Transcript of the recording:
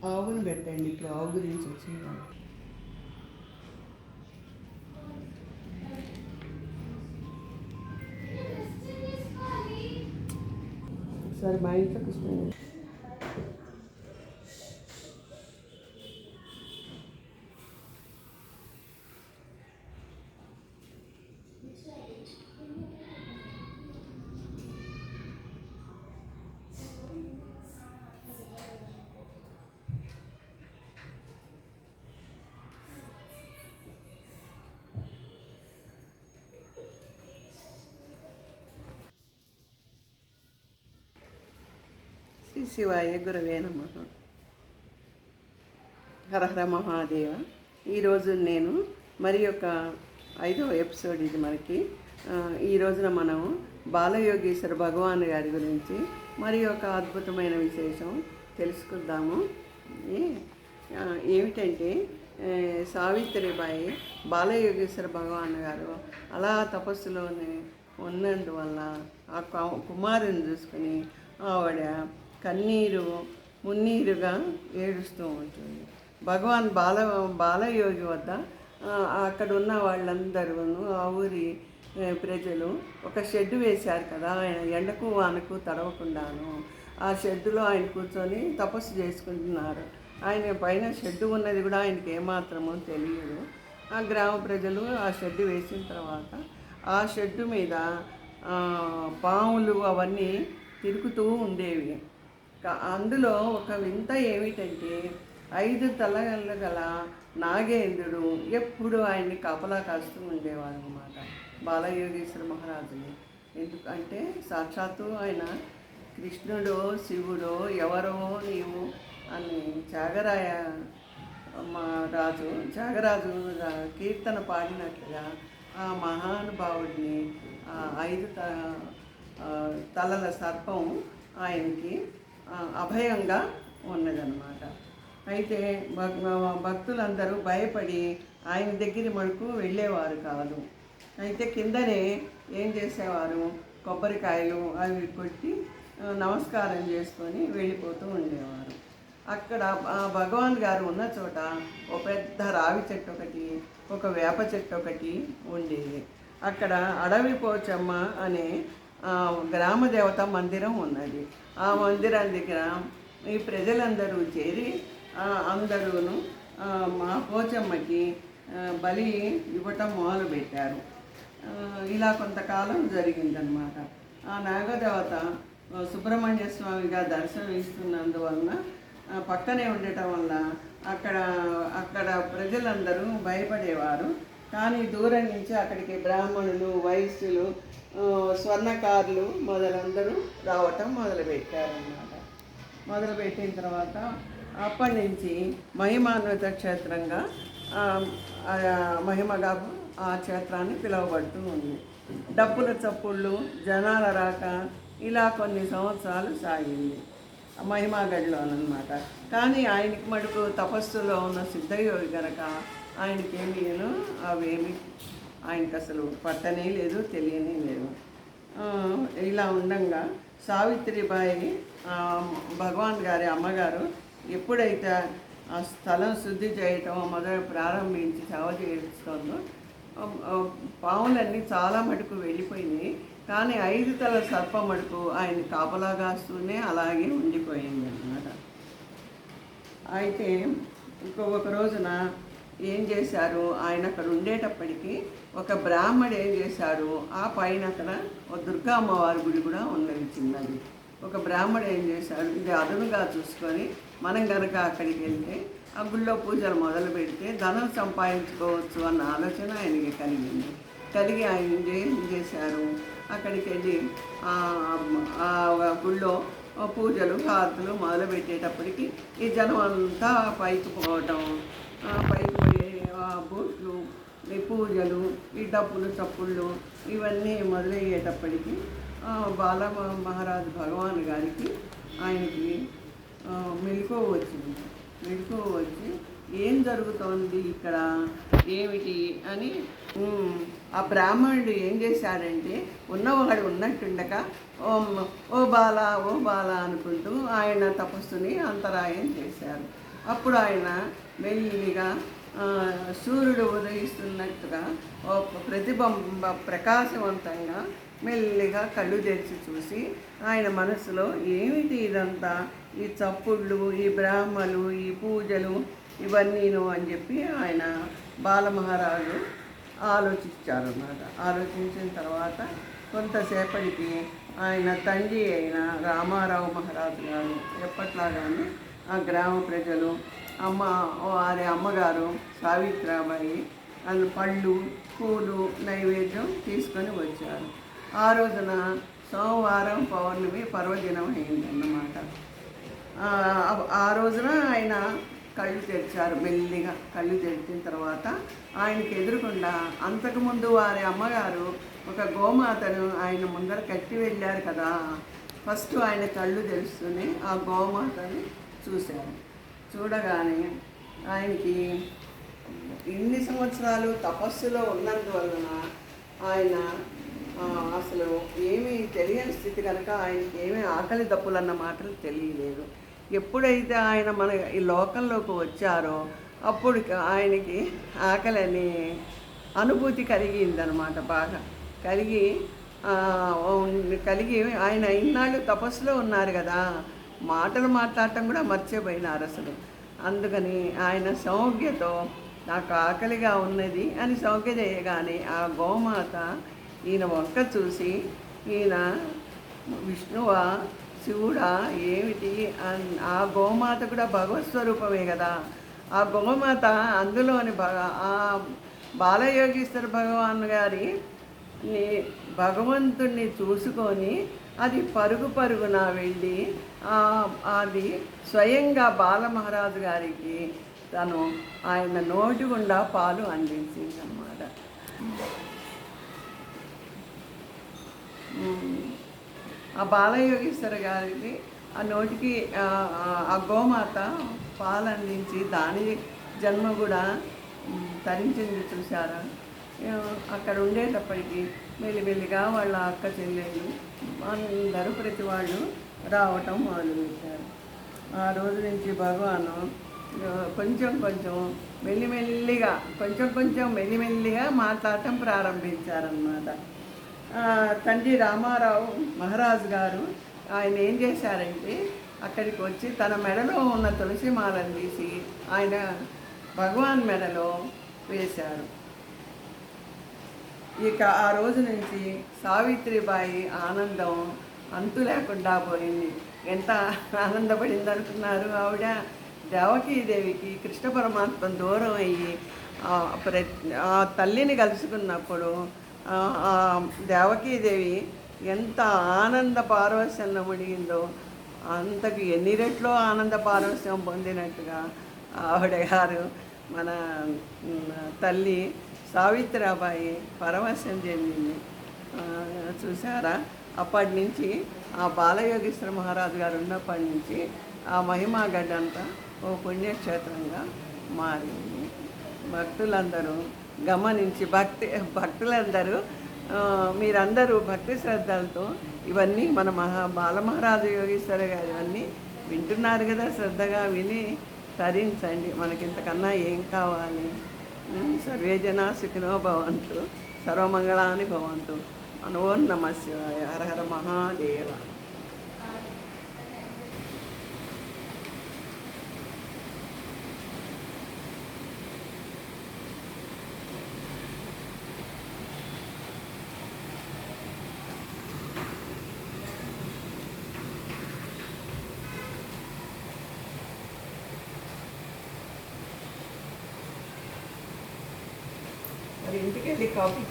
ఆవును పెట్టండి. ఇప్పుడు ఆవు గురించి వచ్చింది. సరే మా ఇంట్లోకి ఇష్టం. శ్రీ శివాయ గురవే నమః. హరహర మహాదేవ. ఈరోజు నేను మరి ఒక 5వ ఎపిసోడ్ ఇది మనకి. ఈ రోజున మనం బాలయోగేశ్వర భగవాన్ గారి గురించి మరి ఒక అద్భుతమైన విశేషం తెలుసుకుందాము. ఏమిటంటే సావిత్రిబాయి బాలయోగేశ్వర భగవాన్ గారు అలా తపస్సులోనే ఉన్నందువల్ల ఆ కుమారుని చూసుకుని ఆవిడ కన్నీరు మున్నీరుగా ఏడుస్తూ ఉంటుంది. భగవాన్ బాలయోగి వద్ద అక్కడ ఉన్న వాళ్ళందరూ ఆ ఊరి ప్రజలు ఒక షెడ్ వేశారు కదా, ఆయన ఎండకు వానకు తడవకుండాను. ఆ షెడ్డులో ఆయన కూర్చొని తపస్సు చేసుకుంటున్నారు. ఆయన పైన షెడ్డు ఉన్నది కూడా ఆయనకి ఏమాత్రమో తెలియదు. ఆ గ్రామ ప్రజలు ఆ షెడ్డు వేసిన తర్వాత ఆ షెడ్డు మీద పాములు అవన్నీ తిరుగుతూ ఉండేవి. అందులో ఒక వింత ఏమిటంటే 5 తలగల గల నాగేంద్రుడు ఎప్పుడు ఆయన్ని కాపలా కాస్తూ ఉండేవాడు అన్నమాట, బాలయోగేశ్వర మహారాజుని. ఎందుకంటే సాక్షాత్తు ఆయన కృష్ణుడో శివుడో ఎవరో నీవు అని త్యాగరాజు కీర్తన పాడినట్లుగా ఆ మహానుభావుడిని 5 తలల సర్పం ఆయనకి అభయంగా ఉన్నదన్నమాట. అయితే భక్తులందరూ భయపడి ఆయన దగ్గర మనకు వెళ్ళేవారు కాదు. అయితే కిందనే ఏం చేసేవారు, కొబ్బరికాయలు అవి కొట్టి నమస్కారం చేసుకొని వెళ్ళిపోతూ ఉండేవారు. అక్కడ భగవాన్ గారు ఉన్న చోట ఒక పెద్ద రావి చెట్టు ఒకటి, ఒక వేప చెట్టు ఒకటి ఉండేది. అక్కడ అడవి పోచమ్మ అనే గ్రామదేవత మందిరం ఉన్నది. ఆ మందిరం దగ్గర ఈ ప్రజలందరూ చేరి అందరూను మా పోచమ్మకి బలి ఇవ్వటం మొదలుపెట్టారు. ఇలా కొంతకాలం జరిగిందనమాట. ఆ నాగదేవత సుబ్రహ్మణ్య స్వామిగా దర్శనం ఇస్తున్నందువలన పక్కనే ఉండటం వల్ల అక్కడ ప్రజలందరూ భయపడేవారు. కానీ దూరం నుంచి అక్కడికి బ్రాహ్మణులు, వైశ్యులు, స్వర్ణకారులు మొదలందరూ రావటం మొదలుపెట్టారన్నమాట. మొదలుపెట్టిన తర్వాత అప్పటి నుంచి మహిమాన్విత క్షేత్రంగా మహిమగా ఆ క్షేత్రాన్ని పిలువబడుతూ ఉంది. డప్పుల చప్పుళ్ళు, జనాల రాక ఇలా కొన్ని సంవత్సరాలు సాగింది మహిమాగఢ్లోనమాట. కానీ ఆయనకి మటుకు తపస్సులో ఉన్న సిద్ధయోగి కనుక ఆయనకేమీను అవేమి ఆయనకి అసలు పట్టనే లేదు, తెలియనే లేదు. ఇలా ఉండగా సావిత్రిబాయి భగవాన్ గారి అమ్మగారు ఎప్పుడైతే ఆ స్థలం శుద్ధి చేయటం ప్రారంభించి సేవ చేస్తుందో పాములన్నీ చాలా మటుకు వెళ్ళిపోయినాయి. కానీ 5 తల సర్పం మటుకు ఆయన కాపలాగాస్తూనే అలాగే ఉండిపోయింది అన్నమాట. అయితే ఇంకొక రోజున ఏం చేశారు, ఆయన అక్కడ ఉండేటప్పటికీ ఒక బ్రాహ్మడు ఏం చేశారు, ఆ పైన అక్కడ ఒక దుర్గా అమ్మవారి గుడి కూడా ఉన్నది చిన్నది. ఒక బ్రాహ్మడు ఏం చేశారు, ఇది అదునుగా చూసుకొని మనం కనుక అక్కడికి వెళ్తే ఆ గుళ్ళో పూజలు మొదలు పెడితే ధనం సంపాదించుకోవచ్చు అన్న ఆలోచన ఆయనకి కలిగి ఆయన ఏం చేశారు, అక్కడికి వెళ్ళి ఆ గుళ్ళో పూజలు హారతులు మొదలు పెట్టేటప్పటికి ఈ జనం అంతా పైకి పోవటం, పైకి పోయే బూట్లు, ఈ పూజలు, ఈ డప్పులు చప్పుళ్ళు ఇవన్నీ మొదలయ్యేటప్పటికి బాల మహారాజు భగవాన్ గారికి ఆయనకి మెలకువ వచ్చింది. మెలకువ వచ్చి ఏం జరుగుతోంది ఇక్కడ ఏమిటి అని ఆ బ్రాహ్మణుడు ఏం చేశాడంటే ఉన్నవాడు ఉన్నట్టుండక ఓ బాల అనుకుంటూ ఆయన తపస్సుని అంతరాయం చేశారు. అప్పుడు ఆయన మెల్లిగా సూర్యుడు ఉదయిస్తున్నట్టుగా ప్రతిబింబ ప్రకాశవంతంగా మెల్లిగా కళ్ళు తెరిచి చూసి ఆయన మనసులో ఏమిటి ఇదంతా, ఈ చప్పుళ్ళు, ఈ బ్రాహ్మలు, ఈ పూజలు ఇవన్నీను అని చెప్పి ఆయన బాలమహారాజు ఆలోచించారన్నమాట. ఆలోచించిన తర్వాత కొంతసేపటికి ఆయన తండ్రి అయిన రామారావు మహారాజు గారు ఎప్పట్లాగానే ఆ గ్రామ ప్రజలు వారి అమ్మగారు సావిత్రాబాయి పళ్ళు పూలు నైవేద్యం తీసుకొని వచ్చారు. ఆ రోజున సోమవారం పౌర్ణమి పర్వదినం అయిందన్నమాట. ఆ రోజున ఆయన కళ్ళు తెరిచారు. మెల్లిగా కళ్ళు తెరిచిన తర్వాత ఆయనకి ఎదురుకుండా అంతకుముందు వారి అమ్మగారు ఒక గోమాతను ఆయన ముందర కట్టి వెళ్ళారు కదా. ఫస్ట్ ఆయన కళ్ళు తెరుస్తూనే ఆ గోమాతని చూశారు. చూడగానే ఆయనకి ఇన్ని సంవత్సరాలు తపస్సులో ఉన్నందువలన ఆయన అసలు ఏమీ తెలియని స్థితి కనుక ఆయనకి ఏమీ ఆకలి దప్పులన్న మాటలు తెలియలేదు. ఎప్పుడైతే ఆయన మన ఈ లోకంలోకి వచ్చారో అప్పుడు ఆయనకి ఆకలి అనే అనుభూతి కలిగిందనమాట. బాగా కలిగి ఆయన ఇన్నాళ్ళు తపస్సులో ఉన్నారు కదా, మాటలు మాట్లాడటం కూడా మర్చిపోయినారు అసలు. అందుకని ఆయన సౌజ్ఞతో నాకు ఆకలిగా ఉన్నది అని సౌజ్ఞ చేయగానే ఆ గోమాత ఈయన వంక చూసి, ఈయన విష్ణువా శివుడా ఏమిటి, ఆ గోమాత కూడా భగవత్ స్వరూపమే కదా. ఆ గోమాత అందులోని ఆ బాలయోగీశ్వర భగవాన్ గారి భగవంతుణ్ణి చూసుకొని అది పరుగున వెళ్ళి అది స్వయంగా బాలమహారాజు గారికి తను ఆయన నోటి గుండా పాలు అందించిందన్నమాట. ఆ బాలయోగేశ్వర గారికి ఆ నోటికి ఆ గోమాత పాలు అందించి దాని జన్మ కూడా తరించింది చూశారా. అక్కడ ఉండేటప్పటికి మెల్లిమెల్లిగా వాళ్ళ అక్క చెల్లెళ్ళు అందరూ ప్రతి వాళ్ళు రావటం మొదలుపెట్టారు. ఆ రోజు నుంచి భగవాను కొంచెం మెల్లిమెల్లిగా మాట్లాడటం ప్రారంభించారన్నమాట. తండ్రి రామారావు మహారాజు గారు ఆయన ఏం చేశారంటే అక్కడికి వచ్చి తన మెడలో ఉన్న తులసి మాలను తీసి ఆయన భగవాన్ మెడలో వేశారు. ఇక ఆ రోజు నుంచి సావిత్రిబాయి ఆనందం అంతు లేకుండా పోయింది. ఎంత ఆనందపడింది అనుకున్నారు. ఆవిడ దేవకీదేవికి కృష్ణ పరమాత్మ దూరం అయ్యి ఆ తల్లిని కలుసుకున్నప్పుడు దేవకీదేవి ఎంత ఆనంద పారవశ్యంలో మునిగిందో అంతకు ఎన్ని రెట్లో ఆనంద పారవశ్యం పొందినట్టుగా ఆవిడ గారు మన తల్లి సావిత్రాబాయి పరవశ్యం చెందింది. చూసారా, అప్పటి నుంచి ఆ బాలయోగేశ్వర మహారాజు గారు ఉన్నప్పటి నుంచి ఆ మహిమాగడ్డ అంతా ఓ పుణ్యక్షేత్రంగా మారింది. భక్తులందరూ గమనించి భక్తులందరూ మీరందరూ భక్తి శ్రద్ధలతో ఇవన్నీ మన బాలమహారాజు యోగేశ్వర గారు ఇవన్నీ వింటున్నారు కదా, శ్రద్ధగా విని తరించండి. మనకింతకన్నా ఏం కావాలి. సర్వే జనా సుఖినో భవంతు, సర్వమంగళాని భవంతు. ఓం నమః శివాయ. హర హర మహాదేవ. మరి ఇంటికి వెళ్ళి కాఫీ